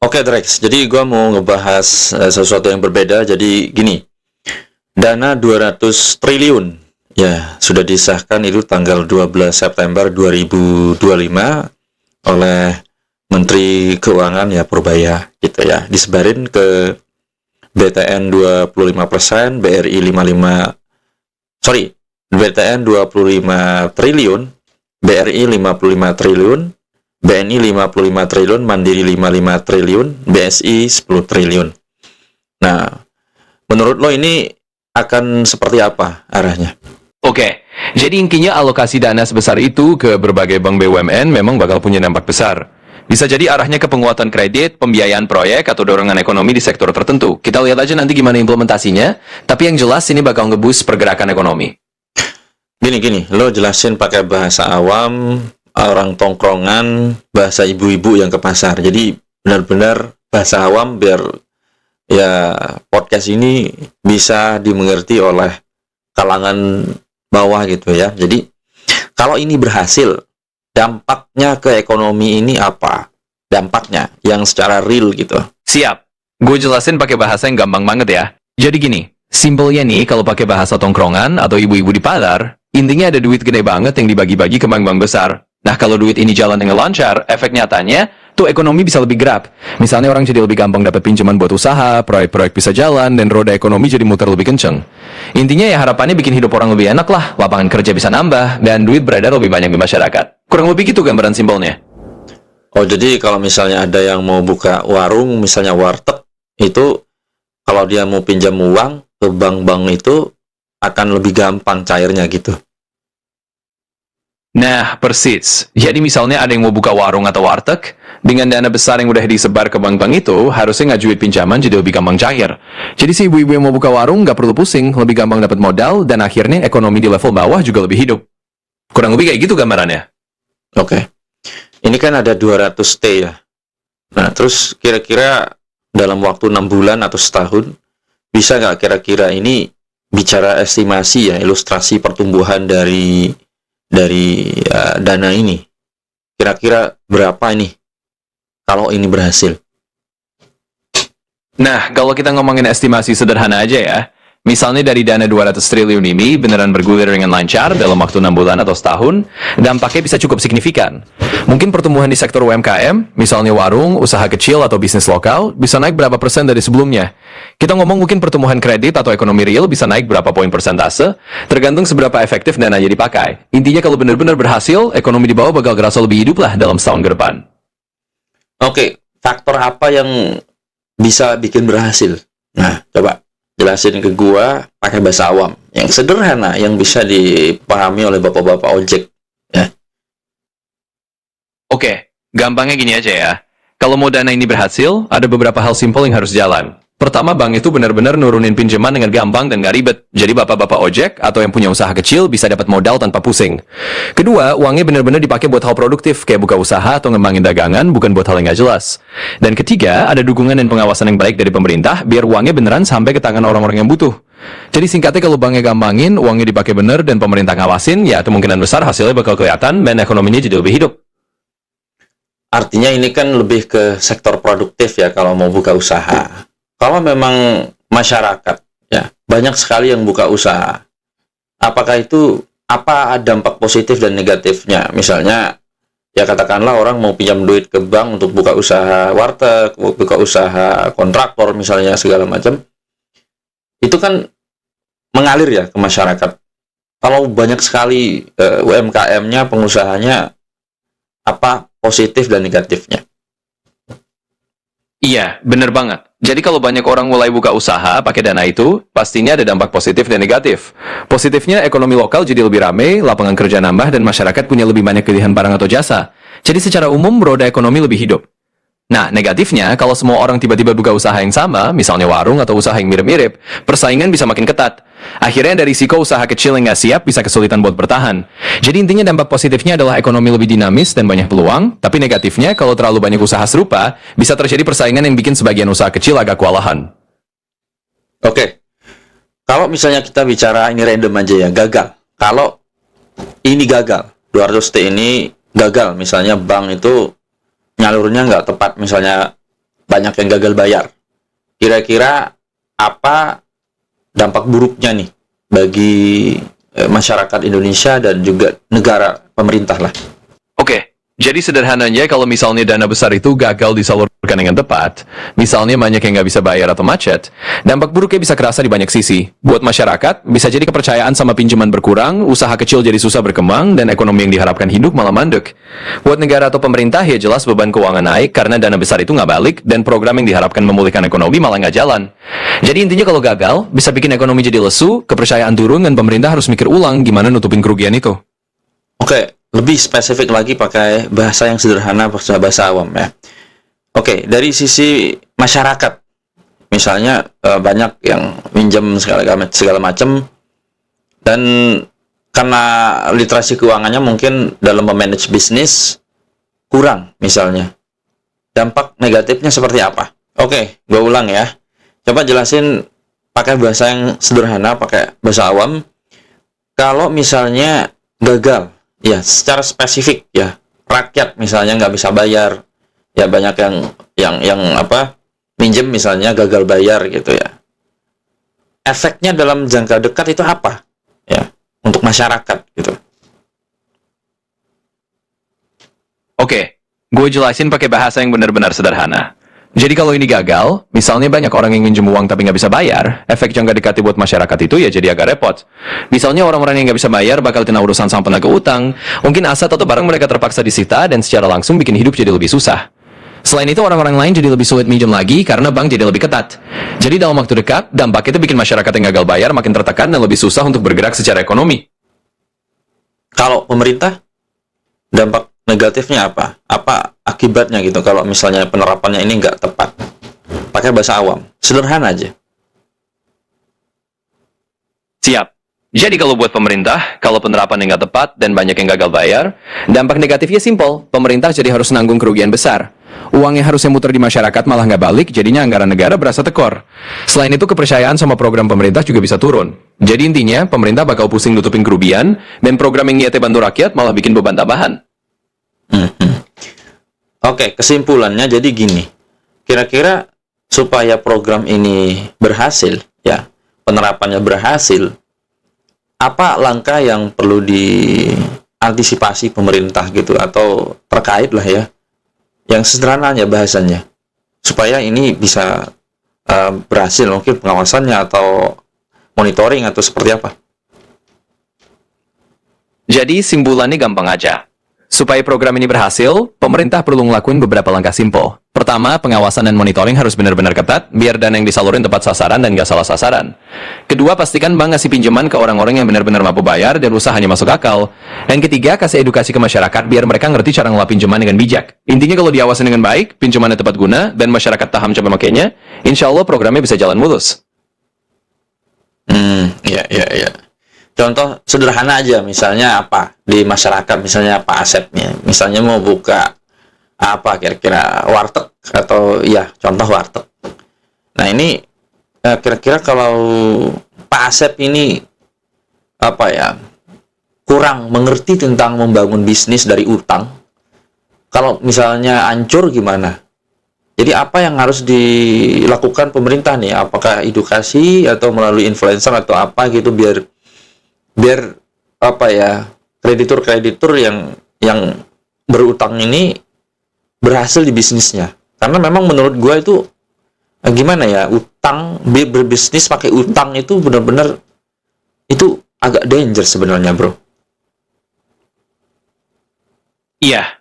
Oke, Drex. Jadi gua mau ngebahas sesuatu yang berbeda. Jadi gini, dana 200 triliun ya sudah disahkan itu tanggal 12 September 2025 oleh Menteri Keuangan ya Purbaya gitu ya. Disebarin ke BTN 25%, BRI 55 sorry, BTN 25 triliun, BRI 55 triliun, BNI 55 triliun, Mandiri 55 triliun, BSI 10 triliun. Nah, menurut lo ini akan seperti apa arahnya? Oke, jadi intinya alokasi dana sebesar itu ke berbagai bank BUMN memang bakal punya dampak besar. Bisa jadi arahnya ke penguatan kredit, pembiayaan proyek, atau dorongan ekonomi di sektor tertentu. Kita lihat aja nanti gimana implementasinya, tapi yang jelas ini bakal nge-boost pergerakan ekonomi. Gini, lo jelasin pakai bahasa awam, orang tongkrongan, bahasa ibu-ibu yang ke pasar. Jadi benar-benar bahasa awam biar ya podcast ini bisa dimengerti oleh kalangan bawah gitu ya. Jadi kalau ini berhasil, dampaknya ke ekonomi ini apa? Dampaknya yang secara real gitu. Siap. Gue jelasin pakai bahasa yang gampang banget ya. Jadi gini, simpelnya nih kalau pakai bahasa tongkrongan atau ibu-ibu di pasar, intinya ada duit gede banget yang dibagi-bagi ke bank-bank besar. Nah, kalau duit ini jalan dengan lancar, efek nyatanya tuh ekonomi bisa lebih gerak. Misalnya orang jadi lebih gampang dapat pinjaman buat usaha, proyek-proyek bisa jalan, dan roda ekonomi jadi muter lebih kenceng. Intinya ya harapannya bikin hidup orang lebih enak lah, lapangan kerja bisa nambah, dan duit beredar lebih banyak di masyarakat. Kurang lebih gitu gambaran simpelnya. Oh, jadi kalau misalnya ada yang mau buka warung, misalnya warteg, itu kalau dia mau pinjam uang ke bank-bank itu akan lebih gampang cairnya gitu. Nah, persis. Jadi misalnya ada yang mau buka warung atau warteg, dengan dana besar yang udah disebar ke bank-bank itu, harusnya ngajuin pinjaman jadi lebih gampang cair. Jadi si ibu-ibu yang mau buka warung nggak perlu pusing, lebih gampang dapat modal, dan akhirnya ekonomi di level bawah juga lebih hidup. Kurang lebih kayak gitu gambarannya. Oke. Ini kan ada 200T ya. Nah, terus kira-kira dalam waktu 6 bulan atau setahun, bisa nggak kira-kira ini bicara estimasi ya, ilustrasi pertumbuhan dari dana ini? Kira-kira berapa ini kalau ini berhasil? Nah, kalau kita ngomongin estimasi sederhana aja ya, misalnya dari dana 200 triliun ini beneran bergulir dengan lancar dalam waktu 6 bulan atau setahun, dampaknya bisa cukup signifikan. Mungkin pertumbuhan di sektor UMKM, misalnya warung, usaha kecil, atau bisnis lokal, bisa naik berapa persen dari sebelumnya. Kita ngomong mungkin pertumbuhan kredit atau ekonomi real bisa naik berapa poin persentase, tergantung seberapa efektif dananya dipakai. Intinya kalau benar-benar berhasil, ekonomi di bawah bakal kerasa lebih hidup lah dalam setahun ke depan. Oke, faktor apa yang bisa bikin berhasil? Nah, coba jelasin ke gua pakai bahasa awam yang sederhana yang bisa dipahami oleh bapak-bapak ojek ya. Oke, gampangnya gini aja ya. Kalau mau dana ini berhasil, ada beberapa hal simpel yang harus jalan. Pertama, bank itu benar-benar nurunin pinjaman dengan gampang dan nggak ribet. Jadi bapak-bapak ojek atau yang punya usaha kecil bisa dapat modal tanpa pusing. Kedua, uangnya benar-benar dipakai buat hal produktif, kayak buka usaha atau ngembangin dagangan, bukan buat hal yang nggak jelas. Dan ketiga, ada dukungan dan pengawasan yang baik dari pemerintah, biar uangnya beneran sampai ke tangan orang-orang yang butuh. Jadi singkatnya kalau banknya gampangin, uangnya dipakai bener, dan pemerintah ngawasin, ya kemungkinan besar hasilnya bakal kelihatan dan ekonominya jadi lebih hidup. Artinya ini kan lebih ke sektor produktif ya kalau mau buka usaha. Kalau memang masyarakat ya banyak sekali yang buka usaha, apakah itu apa dampak positif dan negatifnya? Misalnya ya katakanlah orang mau pinjam duit ke bank untuk buka usaha warteg, buka usaha kontraktor misalnya segala macam, itu kan mengalir ya ke masyarakat. Kalau banyak sekali UMKM-nya, pengusahanya, apa positif dan negatifnya? Iya, bener banget. Jadi kalau banyak orang mulai buka usaha pakai dana itu, pastinya ada dampak positif dan negatif. Positifnya, ekonomi lokal jadi lebih ramai, lapangan kerja nambah, dan masyarakat punya lebih banyak pilihan barang atau jasa. Jadi secara umum, roda ekonomi lebih hidup. Nah, negatifnya, kalau semua orang tiba-tiba buka usaha yang sama, misalnya warung atau usaha yang mirip-mirip, persaingan bisa makin ketat. Akhirnya ada risiko usaha kecil yang nggak siap bisa kesulitan buat bertahan. Jadi intinya dampak positifnya adalah ekonomi lebih dinamis dan banyak peluang, tapi negatifnya kalau terlalu banyak usaha serupa, bisa terjadi persaingan yang bikin sebagian usaha kecil agak kewalahan. Oke, kalau misalnya kita bicara ini random aja ya, gagal. Kalau ini gagal, 200T ini gagal, misalnya bank itu nyalurnya nggak tepat, misalnya banyak yang gagal bayar. Kira-kira apa dampak buruknya nih bagi masyarakat Indonesia dan juga negara pemerintah lah? Oke, jadi sederhananya kalau misalnya dana besar itu gagal disalurkan dengan tepat, misalnya banyak yang nggak bisa bayar atau macet, dampak buruknya bisa kerasa di banyak sisi. Buat masyarakat, bisa jadi kepercayaan sama pinjaman berkurang, usaha kecil jadi susah berkembang, dan ekonomi yang diharapkan hidup malah mandek. Buat negara atau pemerintah, ya jelas beban keuangan naik karena dana besar itu nggak balik, dan program yang diharapkan memulihkan ekonomi malah nggak jalan. Jadi intinya kalau gagal, bisa bikin ekonomi jadi lesu, kepercayaan turun, dan pemerintah harus mikir ulang gimana nutupin kerugian itu. Oke, lebih spesifik lagi pakai bahasa yang sederhana, bahasa awam ya. Oke, dari sisi masyarakat, misalnya banyak yang minjem segala macam, dan karena literasi keuangannya mungkin dalam memanage bisnis kurang misalnya. Dampak negatifnya seperti apa? Oke, gue ulang ya. Coba jelasin pakai bahasa yang sederhana, pakai bahasa awam. Kalau misalnya gagal, ya secara spesifik ya, rakyat misalnya nggak bisa bayar, ya banyak yang minjem misalnya gagal bayar gitu ya. Efeknya dalam jangka dekat itu apa ya untuk masyarakat gitu? Oke, gue jelasin pakai bahasa yang benar-benar sederhana. Jadi kalau ini gagal, misalnya banyak orang yang minjem uang tapi nggak bisa bayar, efek jangka dekat buat masyarakat itu ya jadi agak repot. Misalnya orang-orang yang nggak bisa bayar bakal kena urusan sama penagih utang, mungkin aset atau barang mereka terpaksa disita dan secara langsung bikin hidup jadi lebih susah. Selain itu orang-orang lain jadi lebih sulit minjem lagi karena bank jadi lebih ketat. Jadi dalam waktu dekat, dampak itu bikin masyarakat yang gagal bayar makin tertekan dan lebih susah untuk bergerak secara ekonomi. Kalau pemerintah, dampak negatifnya apa? Apa akibatnya gitu kalau misalnya penerapannya ini nggak tepat? Pakai bahasa awam, sederhana aja. Siap. Jadi kalau buat pemerintah, kalau penerapannya nggak tepat dan banyak yang gagal bayar, dampak negatifnya simpel. Pemerintah jadi harus nanggung kerugian besar. Uang yang harusnya muter di masyarakat malah nggak balik, jadinya anggaran negara berasa tekor. Selain itu, kepercayaan sama program pemerintah juga bisa turun. Jadi intinya, pemerintah bakal pusing nutupin kerugian, dan program yang niatnya bantu rakyat malah bikin beban tambahan. Oke, kesimpulannya jadi gini. Kira-kira supaya program ini berhasil, ya, penerapannya berhasil, apa langkah yang perlu diantisipasi pemerintah gitu atau terkait lah ya, yang sederhananya bahasanya, supaya ini bisa berhasil, mungkin pengawasannya atau monitoring atau seperti apa? Jadi simpulannya gampang aja. Supaya program ini berhasil, pemerintah perlu ngelakuin beberapa langkah simpel. Pertama, pengawasan dan monitoring harus benar-benar ketat, biar dana yang disalurin tepat sasaran dan gak salah sasaran. Kedua, pastikan bank ngasih pinjaman ke orang-orang yang benar-benar mampu bayar dan usahanya masuk akal. Dan ketiga, kasih edukasi ke masyarakat biar mereka ngerti cara ngelola pinjaman dengan bijak. Intinya kalau diawasin dengan baik, pinjamannya tepat guna, dan masyarakat paham cara makainya, insya Allah programnya bisa jalan mulus. Iya. Contoh sederhana aja, misalnya apa di masyarakat, misalnya apa asetnya, misalnya mau buka apa kira-kira warteg atau ya contoh warteg. Nah ini kira-kira kalau Pak Asep ini apa ya kurang mengerti tentang membangun bisnis dari utang, kalau misalnya hancur gimana? Jadi apa yang harus dilakukan pemerintah nih? Apakah edukasi atau melalui influencer atau apa gitu biar apa ya kreditur yang berutang ini berhasil di bisnisnya. Karena memang menurut gue itu gimana ya, utang, berbisnis pakai utang itu benar-benar itu agak danger sebenarnya, bro. Iya.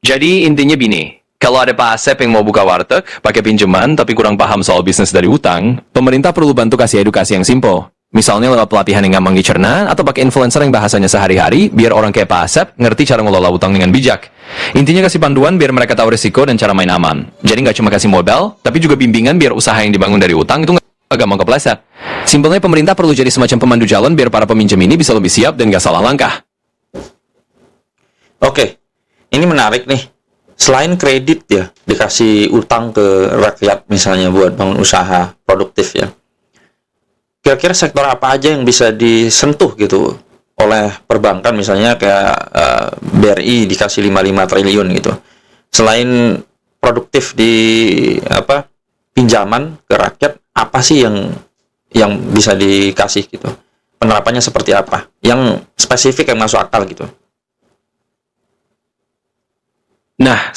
Jadi intinya gini, kalau ada Pak Asep yang mau buka warteg, pakai pinjaman tapi kurang paham soal bisnis dari utang, pemerintah perlu bantu kasih edukasi yang simpel. Misalnya lewat pelatihan yang gampang dicerna, atau pakai influencer yang bahasanya sehari-hari, biar orang kayak Pak Asep ngerti cara ngelola utang dengan bijak. Intinya kasih panduan biar mereka tahu risiko dan cara main aman. Jadi nggak cuma kasih modal, tapi juga bimbingan biar usaha yang dibangun dari utang itu nggak gampang kepleset. Simpelnya pemerintah perlu jadi semacam pemandu jalan biar para peminjam ini bisa lebih siap dan nggak salah langkah. Oke, ini menarik nih. Selain kredit ya, dikasih utang ke rakyat misalnya buat bangun usaha produktif ya. Kira-kira sektor apa aja yang bisa disentuh gitu oleh perbankan, misalnya kayak BRI dikasih 55 triliun gitu. Selain produktif di pinjaman ke rakyat, apa sih yang bisa dikasih gitu? Penerapannya seperti apa? Yang spesifik yang masuk akal gitu. Nah,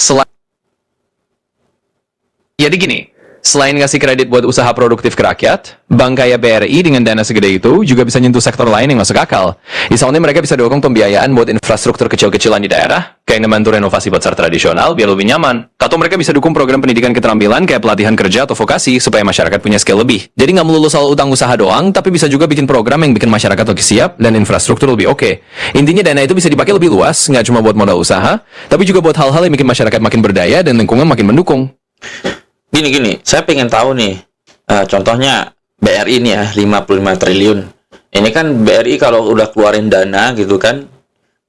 jadi gini, selain ngasih kredit buat usaha produktif ke rakyat, bank kayak BRI dengan dana segede itu juga bisa nyentuh sektor lain yang masuk akal. Misalnya mereka bisa dukung pembiayaan buat infrastruktur kecil-kecilan di daerah, kayak ngebantu renovasi pasar tradisional biar lebih nyaman. Atau mereka bisa dukung program pendidikan keterampilan kayak pelatihan kerja atau vokasi supaya masyarakat punya skill lebih. Jadi nggak melulu soal utang usaha doang, tapi bisa juga bikin program yang bikin masyarakat lebih siap dan infrastruktur lebih oke. Intinya dana itu bisa dipakai lebih luas, nggak cuma buat modal usaha, tapi juga buat hal-hal yang bikin masyarakat makin berdaya dan lingkungan makin mendukung. Gini, saya pengen tahu nih, contohnya BRI ini ya, 55 triliun. Ini kan BRI kalau udah keluarin dana gitu kan,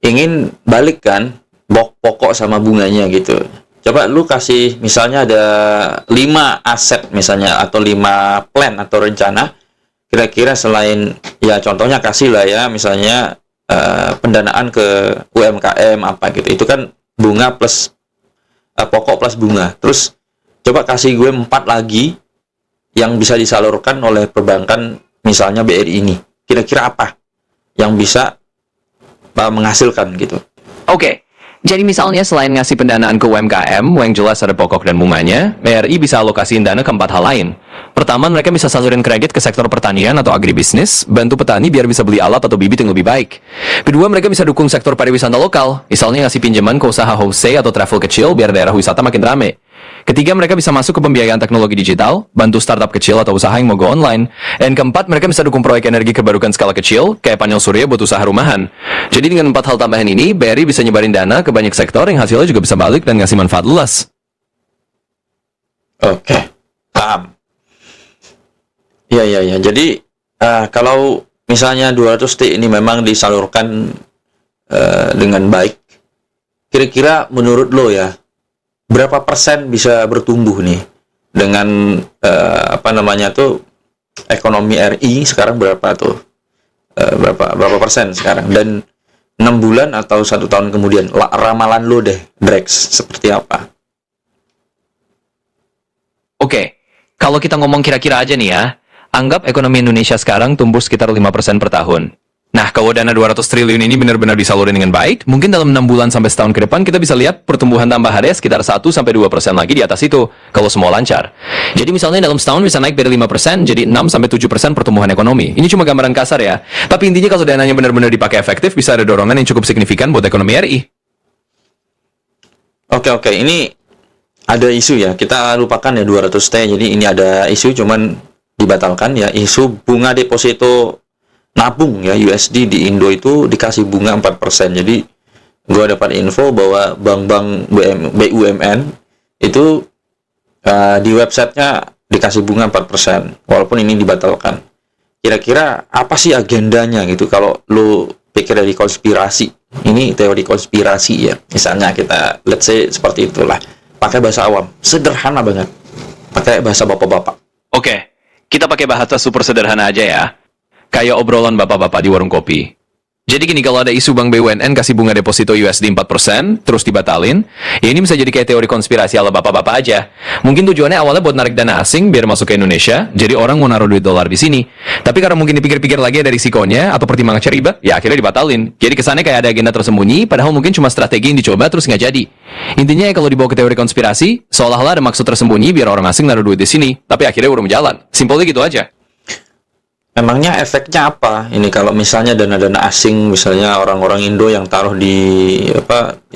ingin balik kan, pokok sama bunganya gitu. Coba lu kasih, misalnya ada 5 aset misalnya, atau 5 plan atau rencana, kira-kira selain, ya contohnya kasih lah ya, misalnya pendanaan ke UMKM apa gitu, itu kan bunga plus, pokok plus bunga. Terus coba kasih gue 4 lagi yang bisa disalurkan oleh perbankan, misalnya BRI ini. Kira-kira apa yang bisa menghasilkan gitu? Oke, jadi misalnya selain ngasih pendanaan ke UMKM, yang jelas ada pokok dan bunganya, BRI bisa alokasiin dana ke 4 hal lain. Pertama, mereka bisa salurin kredit ke sektor pertanian atau agribisnis, bantu petani biar bisa beli alat atau bibit yang lebih baik. Kedua, mereka bisa dukung sektor pariwisata lokal, misalnya ngasih pinjaman ke usaha homestay atau travel kecil biar daerah wisata makin rame. Ketiga, mereka bisa masuk ke pembiayaan teknologi digital, bantu startup kecil atau usaha yang mau go online. Dan keempat, mereka bisa dukung proyek energi kebarukan skala kecil, kayak panel surya buat usaha rumahan. Jadi dengan 4 hal tambahan ini, BRI bisa nyebarin dana ke banyak sektor yang hasilnya juga bisa balik dan ngasih manfaat luas. Oke, paham. Iya. Jadi, kalau misalnya 200T ini memang disalurkan dengan baik, kira-kira menurut lo ya, berapa persen bisa bertumbuh nih dengan ekonomi RI sekarang berapa tuh, berapa persen sekarang, dan 6 bulan atau 1 tahun kemudian, ramalan lo deh, Drex, seperti apa? Oke, kalau kita ngomong kira-kira aja nih ya, anggap ekonomi Indonesia sekarang tumbuh sekitar 5% per tahun. Nah, kalau dana 200 triliun ini benar-benar disalurin dengan baik, mungkin dalam 6 bulan sampai setahun ke depan kita bisa lihat pertumbuhan tambahannya sekitar 1-2% lagi di atas itu, kalau semua lancar. Jadi misalnya dalam setahun bisa naik dari 5% jadi 6-7% pertumbuhan ekonomi. Ini cuma gambaran kasar ya. Tapi intinya kalau dananya benar-benar dipakai efektif, bisa ada dorongan yang cukup signifikan buat ekonomi RI. Oke, ini ada isu ya, kita lupakan ya 200T, jadi ini ada isu cuman dibatalkan ya, isu bunga deposito nabung ya USD di Indo itu dikasih bunga 4%. Jadi gue dapat info bahwa bank-bank BUMN itu di websitenya dikasih bunga 4%, walaupun ini dibatalkan. Kira-kira apa sih agendanya gitu kalau lo pikir dari konspirasi? Ini teori konspirasi ya, misalnya kita let's say seperti itulah, pakai bahasa awam, sederhana banget, pakai bahasa bapak-bapak. Oke, kita pakai bahasa super sederhana aja ya. Kayak obrolan bapak-bapak di warung kopi. Jadi gini, kalau ada isu Bank BUMN kasih bunga deposito USD 4%, terus dibatalin, ya ini bisa jadi kayak teori konspirasi ala bapak-bapak aja. Mungkin tujuannya awalnya buat narik dana asing biar masuk ke Indonesia, jadi orang mau naruh duit dolar di sini. Tapi karena mungkin dipikir-pikir lagi ada risikonya atau pertimbangan riba, ya akhirnya dibatalin. Jadi kesannya kayak ada agenda tersembunyi, padahal mungkin cuma strategi yang dicoba terus nggak jadi. Intinya ya kalau dibawa ke teori konspirasi, seolah-olah ada maksud tersembunyi biar orang asing naruh duit di sini, tapi akhirnya urung jalan. Simpelnya gitu aja. Emangnya efeknya apa? Ini kalau misalnya dana-dana asing, misalnya orang-orang Indo yang taruh di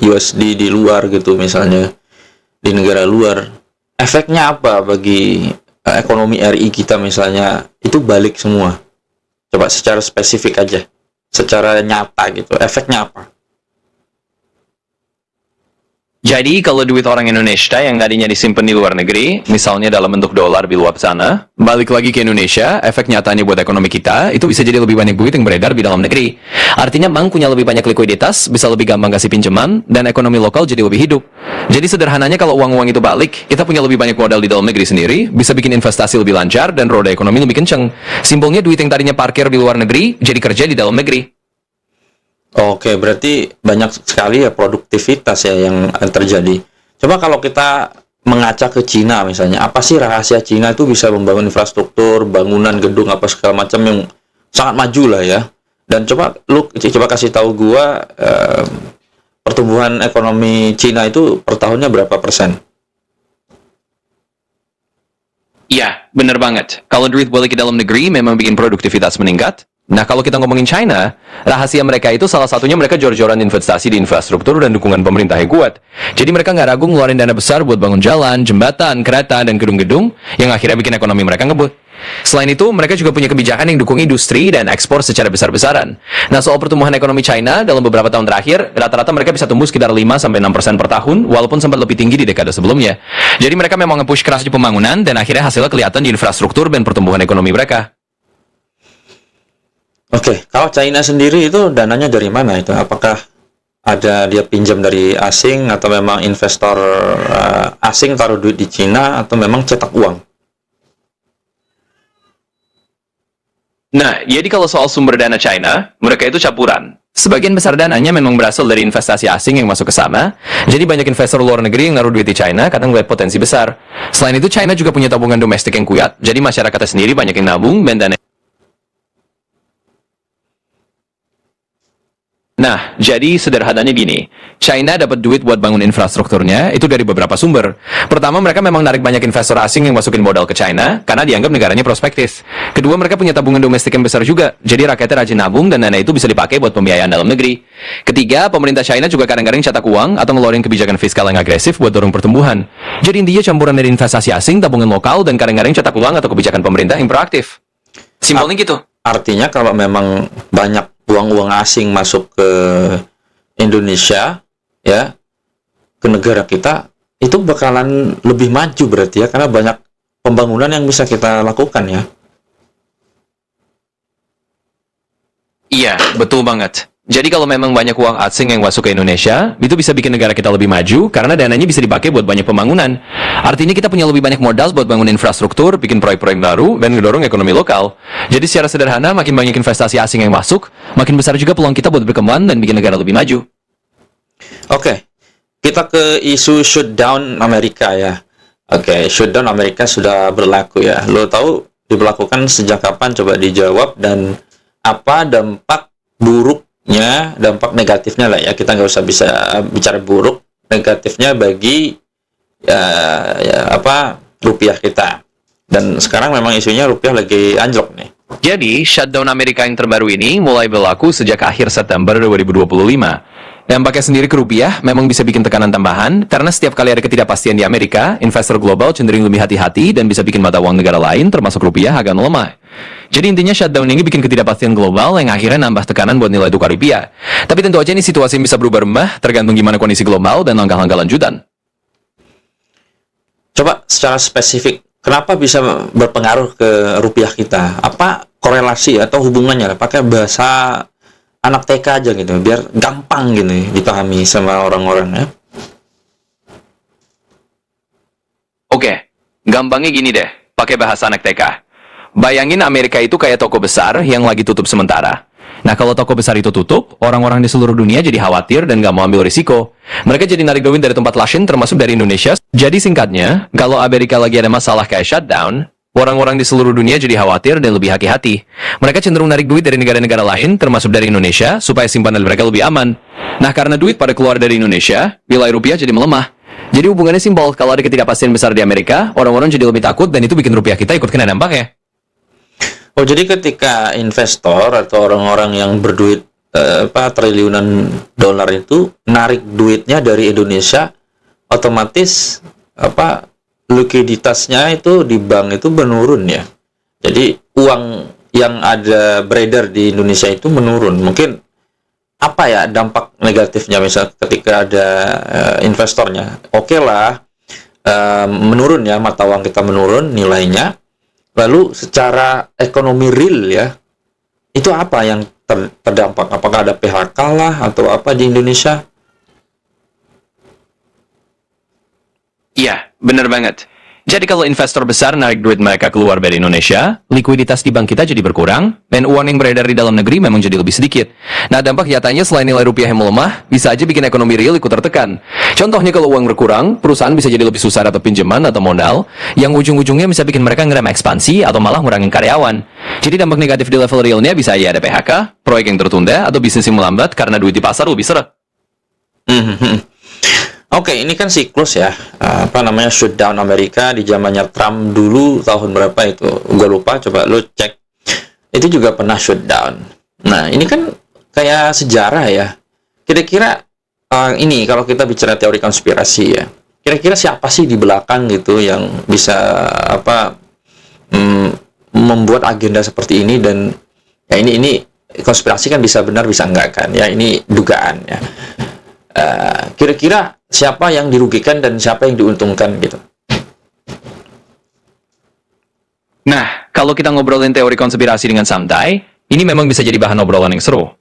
USD di luar gitu, misalnya di negara luar, efeknya apa bagi ekonomi RI kita misalnya? Itu balik semua. Coba secara spesifik aja, secara nyata gitu, efeknya apa? Jadi kalau duit orang Indonesia yang tadinya disimpan di luar negeri, misalnya dalam bentuk dolar di luar sana, balik lagi ke Indonesia, efek nyatanya buat ekonomi kita, itu bisa jadi lebih banyak duit yang beredar di dalam negeri. Artinya bank punya lebih banyak likuiditas, bisa lebih gampang kasih pinjaman, dan ekonomi lokal jadi lebih hidup. Jadi sederhananya kalau uang-uang itu balik, kita punya lebih banyak modal di dalam negeri sendiri, bisa bikin investasi lebih lancar, dan roda ekonomi lebih kenceng. Simpelnya duit yang tadinya parkir di luar negeri, jadi kerja di dalam negeri. Oke, berarti banyak sekali ya produktivitas ya yang terjadi. Coba kalau kita mengaca ke Cina misalnya, apa sih rahasia Cina itu bisa membangun infrastruktur, bangunan, gedung apa segala macam yang sangat maju lah ya. Dan coba kasih tahu gua pertumbuhan ekonomi Cina itu per tahunnya berapa persen? Iya, bener banget. Kalau duit balik ke dalam negeri memang bikin produktivitas meningkat. Nah, kalau kita ngomongin China, rahasia mereka itu salah satunya mereka jor-joran investasi di infrastruktur dan dukungan pemerintah yang kuat. Jadi mereka nggak ragu ngeluarin dana besar buat bangun jalan, jembatan, kereta, dan gedung-gedung yang akhirnya bikin ekonomi mereka ngebut. Selain itu, mereka juga punya kebijakan yang dukung industri dan ekspor secara besar-besaran. Nah, soal pertumbuhan ekonomi China dalam beberapa tahun terakhir, rata-rata mereka bisa tumbuh sekitar 5-6% per tahun, walaupun sempat lebih tinggi di dekade sebelumnya. Jadi mereka memang nge-push keras di pembangunan, dan akhirnya hasilnya kelihatan di infrastruktur dan pertumbuhan ekonomi mereka. Oke, kalau China sendiri itu dananya dari mana itu? Apakah ada dia pinjam dari asing atau memang investor asing taruh duit di Cina atau memang cetak uang? Nah, jadi kalau soal sumber dana China, mereka itu campuran. Sebagian besar dananya memang berasal dari investasi asing yang masuk ke sana. Jadi banyak investor luar negeri yang naruh duit di China kadang melihat potensi besar. Selain itu, China juga punya tabungan domestik yang kuat. Jadi masyarakatnya sendiri banyak yang nabung dan dana. Nah, jadi sederhananya gini, China dapat duit buat bangun infrastrukturnya itu dari beberapa sumber. Pertama, mereka memang narik banyak investor asing yang masukin modal ke China karena dianggap negaranya prospektif. Kedua, mereka punya tabungan domestik yang besar juga, jadi rakyatnya rajin nabung dan dana itu bisa dipakai buat pembiayaan dalam negeri. Ketiga, pemerintah China juga kadang-kadang cetak uang atau ngeluarin kebijakan fiskal yang agresif buat dorong pertumbuhan. Jadi intinya campuran dari investasi asing, tabungan lokal, dan kadang-kadang cetak uang atau kebijakan pemerintah yang proaktif. Simpelnya gitu. Artinya kalau memang banyak uang-uang asing masuk ke Indonesia, ya, ke negara kita, itu bakalan lebih maju berarti ya, karena banyak pembangunan yang bisa kita lakukan ya. Iya, betul banget. Jadi kalau memang banyak uang asing yang masuk ke Indonesia, itu bisa bikin negara kita lebih maju karena dananya bisa dipakai buat banyak pembangunan. Artinya kita punya lebih banyak modal buat bangun infrastruktur, bikin proyek-proyek baru, dan mendorong ekonomi lokal. Jadi secara sederhana, makin banyak investasi asing yang masuk, makin besar juga peluang kita buat berkembang dan bikin negara lebih maju. Oke, kita ke isu shutdown Amerika ya. Oke, shutdown Amerika sudah berlaku ya. Lo tahu diberlakukan sejak kapan? Coba dijawab, dan apa dampak buruknya, dampak negatifnya lah ya. Kita nggak usah bisa bicara buruk, negatifnya bagi rupiah kita. Dan sekarang memang isunya rupiah lagi anjlok nih. Jadi, shutdown Amerika yang terbaru ini mulai berlaku sejak akhir September 2025. Dampaknya sendiri ke rupiah memang bisa bikin tekanan tambahan, karena setiap kali ada ketidakpastian di Amerika, investor global cenderung lebih hati-hati dan bisa bikin mata uang negara lain, termasuk rupiah, agak melemah. Jadi intinya shutdown ini bikin ketidakpastian global yang akhirnya nambah tekanan buat nilai tukar rupiah. Tapi tentu aja ini situasi yang bisa berubah-ubah, tergantung gimana kondisi global dan langkah-langkah lanjutan. Coba secara spesifik, kenapa bisa berpengaruh ke rupiah kita? Apa korelasi atau hubungannya? Pakai bahasa anak TK aja gitu, biar gampang gitu dipahami sama orang-orang ya. Oke, gampangnya gini deh, pakai bahasa anak TK. Bayangin Amerika itu kayak toko besar yang lagi tutup sementara. Nah, kalau toko besar itu tutup, orang-orang di seluruh dunia jadi khawatir dan nggak mau ambil risiko. Mereka jadi narik duit dari tempat lain, termasuk dari Indonesia. Jadi singkatnya, kalau Amerika lagi ada masalah kayak shutdown, orang-orang di seluruh dunia jadi khawatir dan lebih hati-hati. Mereka cenderung narik duit dari negara-negara lain, termasuk dari Indonesia, supaya simpanan mereka lebih aman. Nah, karena duit pada keluar dari Indonesia, nilai rupiah jadi melemah. Jadi hubungannya simpel, kalau ada ketidakpastian besar di Amerika, orang-orang jadi lebih takut dan itu bikin rupiah kita ikut kena dampaknya. Oh, jadi ketika investor atau orang-orang yang berduit triliunan dolar itu narik duitnya dari Indonesia, otomatis likuiditasnya itu di bank itu menurun ya. Jadi uang yang ada beredar di Indonesia itu menurun. Mungkin apa ya dampak negatifnya misal ketika ada investornya? Oke lah, menurun ya, mata uang kita menurun nilainya. Lalu secara ekonomi real ya, itu apa yang terdampak? Apakah ada PHK lah atau apa di Indonesia? Iya, bener banget. Jadi kalau investor besar narik duit mereka keluar dari Indonesia, likuiditas di bank kita jadi berkurang, dan uang yang beredar di dalam negeri memang jadi lebih sedikit. Nah, dampak nyatanya selain nilai rupiah yang melemah, bisa aja bikin ekonomi real ikut tertekan. Contohnya kalau uang berkurang, perusahaan bisa jadi lebih susah dapat pinjaman atau modal, yang ujung-ujungnya bisa bikin mereka ngerem ekspansi atau malah ngurangin karyawan. Jadi dampak negatif di level realnya bisa ya ada PHK, proyek yang tertunda, atau bisnis yang melambat karena duit di pasar lebih seret. Oke, ini kan siklus ya, shutdown Amerika di zamannya Trump dulu tahun berapa itu? Gue lupa, coba lo cek. Itu juga pernah shutdown. Nah, ini kan kayak sejarah ya. Kira-kira ini kalau kita bicara teori konspirasi ya, kira-kira siapa sih di belakang gitu yang bisa membuat agenda seperti ini? Dan ya ini konspirasi kan bisa benar bisa enggak kan? Ya ini dugaan ya. Kira-kira siapa yang dirugikan dan siapa yang diuntungkan gitu. Nah, kalau kita ngobrolin teori konspirasi dengan santai, ini memang bisa jadi bahan obrolan yang seru.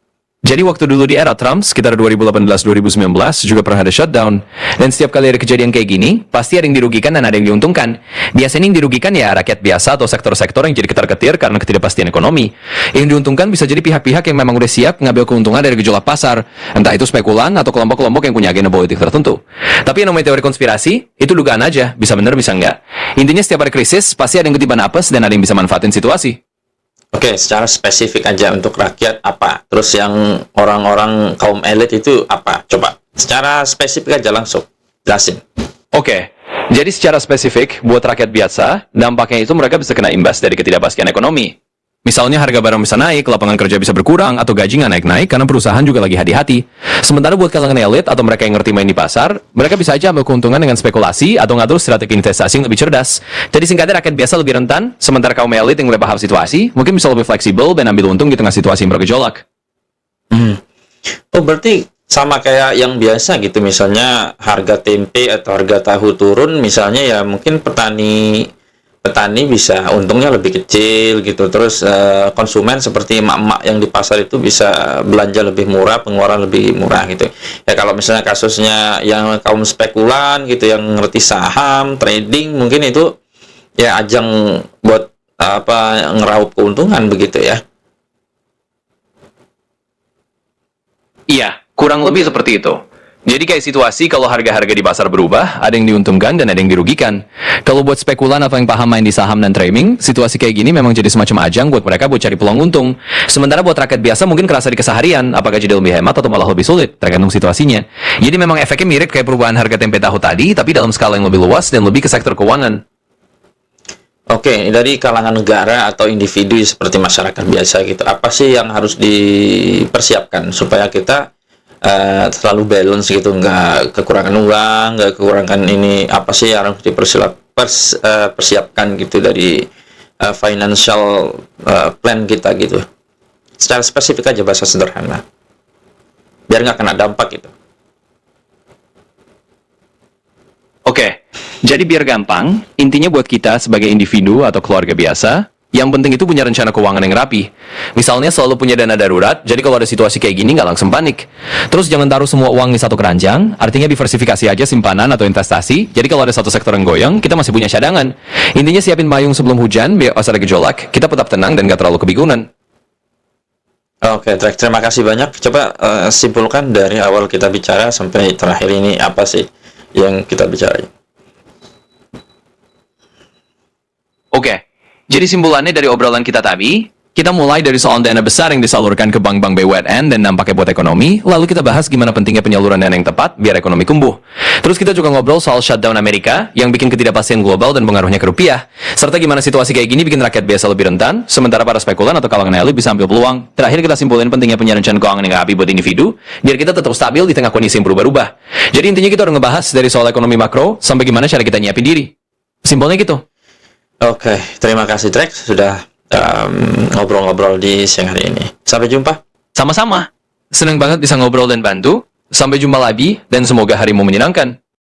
Jadi waktu dulu di era Trump, sekitar 2018-2019, juga pernah ada shutdown. Dan setiap kali ada kejadian kayak gini, pasti ada yang dirugikan dan ada yang diuntungkan. Biasanya yang dirugikan ya rakyat biasa atau sektor-sektor yang jadi ketar-ketir karena ketidakpastian ekonomi. Yang diuntungkan bisa jadi pihak-pihak yang memang udah siap ngambil keuntungan dari gejolak pasar. Entah itu spekulan atau kelompok-kelompok yang punya agenda politik tertentu. Tapi yang namanya teori konspirasi, itu dugaan aja, bisa bener bisa enggak. Intinya setiap ada krisis, pasti ada yang ketiban apes dan ada yang bisa manfaatin situasi. Oke, secara spesifik aja untuk rakyat apa? Terus yang orang-orang kaum elit itu apa? Coba secara spesifik aja langsung jelasin. Oke, jadi secara spesifik buat rakyat biasa, dampaknya itu mereka bisa kena imbas dari ketidakpastian ekonomi. Misalnya harga barang bisa naik, lapangan kerja bisa berkurang, atau gaji nggak naik-naik karena perusahaan juga lagi hati-hati. Sementara buat kalangan elit atau mereka yang ngerti main di pasar, mereka bisa aja ambil keuntungan dengan spekulasi atau ngatur strategi investasi yang lebih cerdas. Jadi singkatnya rakyat biasa lebih rentan, sementara kaum elit yang udah paham situasi, mungkin bisa lebih fleksibel dan ambil untung di tengah situasi yang bergejolak. Oh, berarti sama kayak yang biasa gitu, misalnya harga tempe atau harga tahu turun, misalnya ya mungkin petani bisa untungnya lebih kecil gitu, terus konsumen seperti emak-emak yang di pasar itu bisa belanja lebih murah, pengeluaran lebih murah gitu ya. Kalau misalnya kasusnya yang kaum spekulan gitu, yang ngerti saham, trading, mungkin itu ya ajang buat ngeraup keuntungan begitu ya. Iya, kurang lebih seperti itu. Jadi kayak situasi kalau harga-harga di pasar berubah, ada yang diuntungkan dan ada yang dirugikan. Kalau buat spekulan atau yang paham main di saham dan trading, situasi kayak gini memang jadi semacam ajang buat mereka buat cari peluang untung. Sementara buat rakyat biasa mungkin kerasa di keseharian, apakah jadi lebih hemat atau malah lebih sulit, tergantung situasinya. Jadi memang efeknya mirip kayak perubahan harga tempe tahu tadi, tapi dalam skala yang lebih luas dan lebih ke sektor keuangan. Oke, dari kalangan negara atau individu seperti masyarakat biasa gitu, apa sih yang harus dipersiapkan supaya kita selalu balance gitu, nggak kekurangan uang, nggak kekurangan ini, apa sih yang harus persiapkan gitu dari financial plan kita gitu, secara spesifik aja, bahasa sederhana, biar nggak kena dampak gitu. Oke, jadi biar gampang, intinya buat kita sebagai individu atau keluarga biasa, yang penting itu punya rencana keuangan yang rapi. Misalnya selalu punya dana darurat, jadi kalau ada situasi kayak gini nggak langsung panik. Terus jangan taruh semua uang di satu keranjang, artinya diversifikasi aja simpanan atau investasi, jadi kalau ada satu sektor yang goyang, kita masih punya cadangan. Intinya siapin payung sebelum hujan, biar pas ada gejolak, kita tetap tenang dan nggak terlalu kebingungan. Oke, terima kasih banyak. Coba simpulkan dari awal kita bicara sampai terakhir ini, apa sih yang kita bicarain? Oke. Jadi simpulannya dari obrolan kita tadi, kita mulai dari soal dana besar yang disalurkan ke bank-bank BUMN dan dampaknya buat ekonomi, lalu kita bahas gimana pentingnya penyaluran dana yang tepat biar ekonomi tumbuh. Terus kita juga ngobrol soal shutdown Amerika yang bikin ketidakpastian global dan pengaruhnya ke rupiah, serta gimana situasi kayak gini bikin rakyat biasa lebih rentan, sementara para spekulan atau kalangan elit bisa ambil peluang. Terakhir kita simpulin pentingnya punya rencana keuangan yang rapi buat individu, biar kita tetap stabil di tengah kondisi yang berubah-ubah. Jadi intinya kita udah ngebahas dari soal ekonomi makro sampai gimana cara kita nyiapin diri. Simpelnya gitu. Oke, terima kasih Trek sudah ngobrol-ngobrol di siang hari ini. Sampai jumpa. Sama-sama. Senang banget bisa ngobrol dan bantu. Sampai jumpa lagi dan semoga harimu menyenangkan.